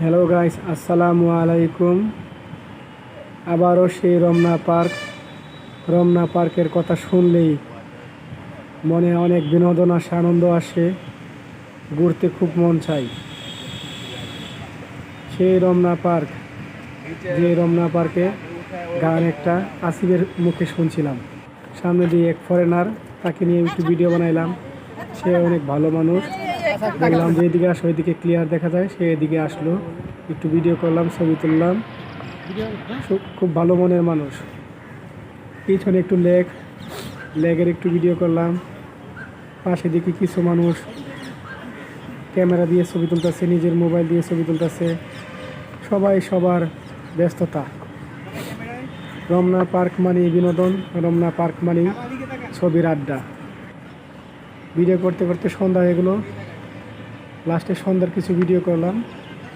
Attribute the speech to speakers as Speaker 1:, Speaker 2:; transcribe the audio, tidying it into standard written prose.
Speaker 1: Hello guys, আসসালামু আলাইকুম। আবারও সেই রমনা পার্কের কথা শুনলেই মনে অনেক বিনোদন আসে, আনন্দ আসে, ঘুরতে খুব মন চাই। সেই রমনা পার্ক, যে রমনা পার্কে গান একটা আসিফের মুখে শুনছিলাম। সামনে দিয়ে এক ফরেনার, তাকে নিয়ে একটু ভিডিও বানাইলাম। সে অনেক ভালো মানুষ, বললাম যে এদিকে আসো, এদিকে ক্লিয়ার দেখা যায়। সে এদিকে আসলো, একটু ভিডিও করলাম, ছবি তুললাম। খুব ভালো মনের মানুষ। পিছনে একটু লেগের একটু ভিডিও করলাম। পাশে দেখি কিছু মানুষ ক্যামেরা দিয়ে ছবি তুলতেছে, নিজের মোবাইল দিয়ে ছবি তুলতেছে। সবাই সবার ব্যস্ততা। রমনা পার্ক মানে বিনোদন, রমনা পার্ক মানে ছবির আড্ডা। ভিডিও করতে করতে সন্ধ্যা এগুলো, লাস্টে সন্ধ্যার কিছু ভিডিও করলাম।